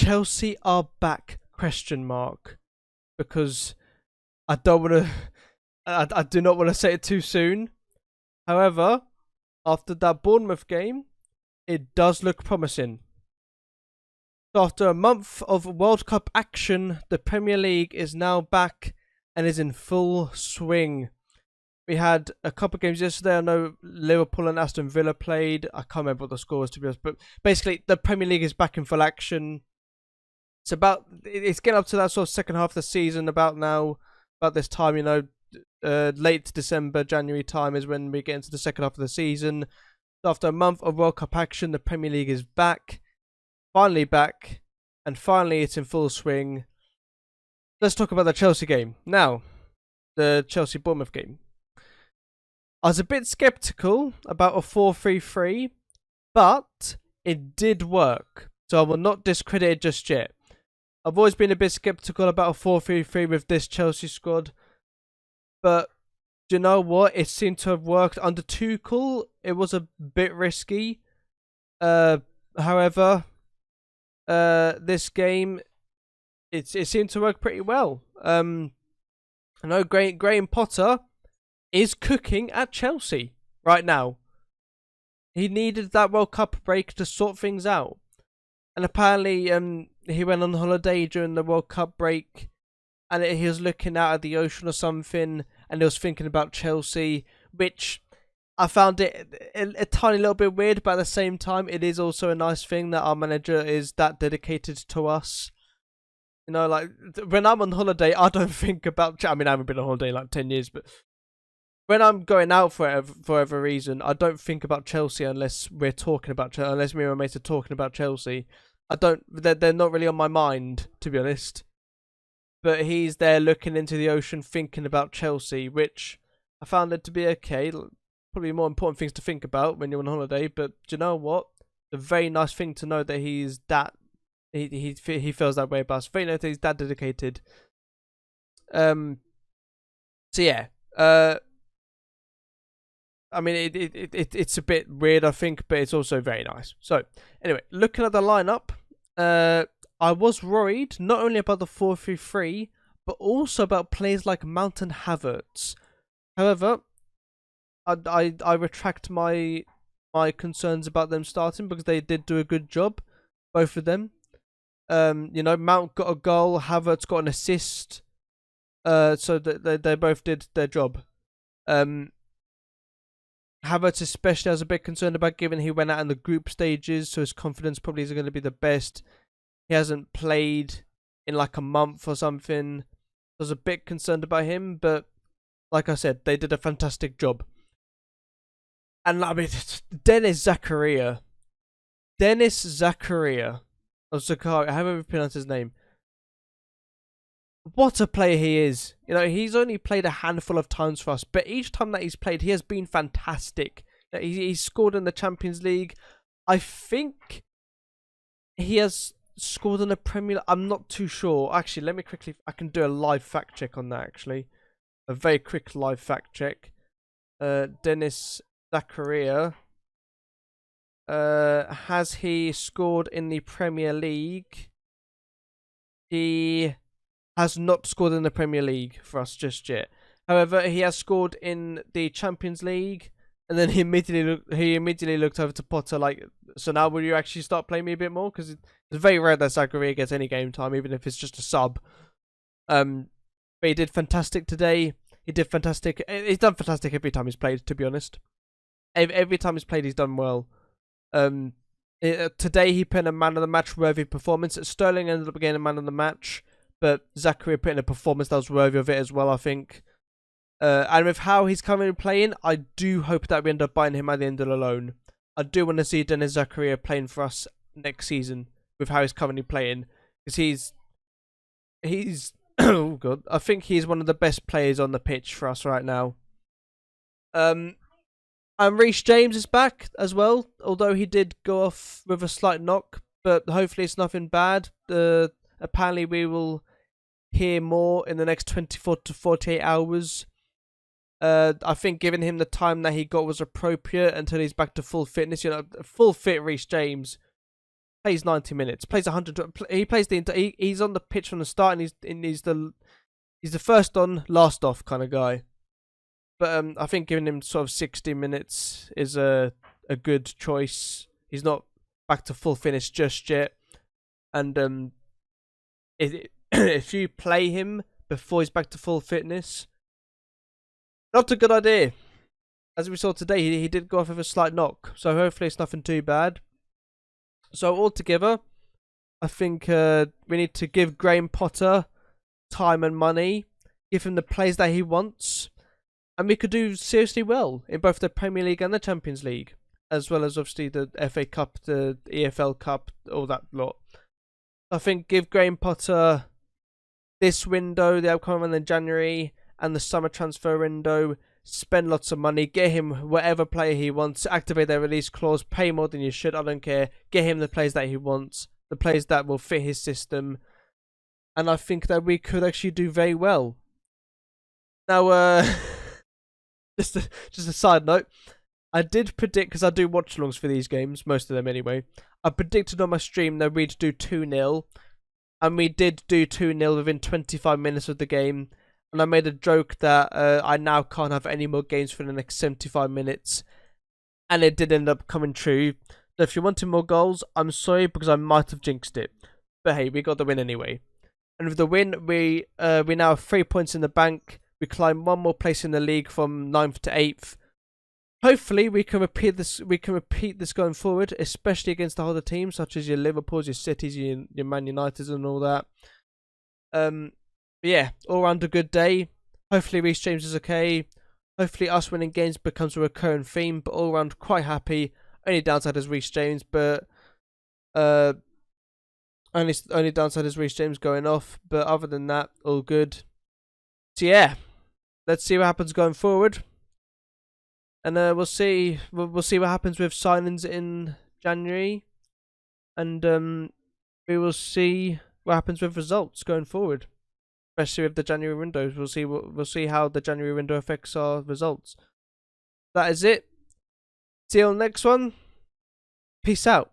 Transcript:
Chelsea are back? Question mark. Because I don't want to. I do not want to say it too soon. However, after that Bournemouth game, it does look promising. So after a month of World Cup action, the Premier League is now back and is in full swing. We had a couple of games yesterday. I know Liverpool and Aston Villa played. I can't remember what the score was, to be honest. But basically, the Premier League is back in full action. It's getting up to that sort of second half of the season about this time, late December, January time is when we get into the second half of the season. So after a month of World Cup action, the Premier League is back. Finally back. And finally it's in full swing. Let's talk about the Chelsea game. Now, the Chelsea-Bournemouth game. I was a bit sceptical about a 4-3-3, but it did work. So I will not discredit it just yet. I've always been a bit sceptical about a 4-3-3 with this Chelsea squad. But do you know what? It seemed to have worked under Tuchel. It was a bit risky. However, this game, it seemed to work pretty well. I know Graham Potter is cooking at Chelsea right now. He needed that World Cup break to sort things out. And apparently he went on holiday during the World Cup break and he was looking out at the ocean or something and he was thinking about Chelsea, which I found it a tiny little bit weird, but at the same time it is also a nice thing that our manager is that dedicated to us. You know, like when I'm on holiday, I don't think about... I mean, I haven't been on holiday in like 10 years, but when I'm going out for whatever reason, I don't think about Chelsea unless we're talking about Chelsea, unless me and my mates are talking about Chelsea. They're not really on my mind, to be honest. But he's there looking into the ocean, thinking about Chelsea, which I found it to be okay. Probably more important things to think about when you're on holiday. But do you know what? It's a very nice thing to know that he's that he feels that way about us. Very nice that he's that dedicated. So yeah. I mean, it's a bit weird, I think, but it's also very nice. So, anyway, looking at the lineup, I was worried not only about the 4-3-3, but also about players like Mount and Havertz. However, I retract my concerns about them starting because they did do a good job, both of them. Mount got a goal, Havertz got an assist, so they both did their job. Havertz especially, I was a bit concerned about, given he went out in the group stages, so his confidence probably isn't going to be the best. He hasn't played in like a month or something. I was a bit concerned about him, but like I said, they did a fantastic job. And I mean, Dennis Zakaria, or Zakaria, however you pronounce his name. What a player he is. You know, he's only played a handful of times for us, but each time that he's played, he has been fantastic. He's scored in the Champions League. I think he has scored in the Premier League. I'm not too sure. Actually, let me quickly... I can do a live fact check on that, actually. A very quick live fact check. Dennis Zakaria. Has he scored in the Premier League? He has not scored in the Premier League for us just yet. However, he has scored in the Champions League, and then he immediately looked over to Potter like, so now will you actually start playing me a bit more? Because it's very rare that Zakaria gets any game time, even if it's just a sub. But he did fantastic today. He did fantastic. He's done fantastic every time he's played, to be honest. Every time he's played, he's done well. Today he put in a man of the match worthy performance. Sterling ended up getting a man of the match, but Zakaria put in a performance that was worthy of it as well, I think. And with how he's currently playing, I do hope that we end up buying him at the end of the loan. I do want to see Dennis Zakaria playing for us next season with how he's currently playing, because he's oh god, I think he's one of the best players on the pitch for us right now. And Reece James is back as well, although he did go off with a slight knock, but hopefully it's nothing bad. Apparently we will hear more in the next 24 to 48 hours. I think giving him the time that he got was appropriate until he's back to full fitness. You know, full fit Reece James plays 90 minutes, plays 100. He plays he's on the pitch from the start, and he's the first on, last off kind of guy. But I think giving him sort of 60 minutes is a good choice. He's not back to full fitness just yet, and if you play him before he's back to full fitness, not a good idea. As we saw today, he did go off with a slight knock, so hopefully it's nothing too bad. So altogether, I think we need to give Graham Potter time and money, give him the players that he wants, and we could do seriously well in both the Premier League and the Champions League, as well as obviously the FA Cup, the EFL Cup, all that lot. I think give Graham Potter this window, the upcoming one in January, and the summer transfer window. Spend lots of money, get him whatever player he wants, activate their release clause, pay more than you should, I don't care. Get him the players that he wants, the players that will fit his system. And I think that we could actually do very well. Now, just a side note, I did predict, because I do watch-alongs for these games, most of them anyway, I predicted on my stream that we'd do 2-0, and we did do 2-0 within 25 minutes of the game. And I made a joke that I now can't have any more games for the next 75 minutes. And it did end up coming true. So if you wanted more goals, I'm sorry, because I might have jinxed it. But hey, we got the win anyway. And with the win, we now have 3 points in the bank. We climb one more place in the league from 9th to 8th. Hopefully we can repeat this. We can repeat this going forward, especially against the harder teams such as your Liverpools, your Cities, your Man Uniteds, and all that. But yeah, all around a good day. Hopefully Reece James is okay. Hopefully us winning games becomes a recurring theme, but all around quite happy. Only downside is Reece James, but only downside is Reece James going off, but other than that, all good. So yeah, let's see what happens going forward. And we'll see what happens with signings in January. And we will see what happens with results going forward. Especially with the January windows, we'll see how the January window affects our results. That is it. See you on the next one. Peace out.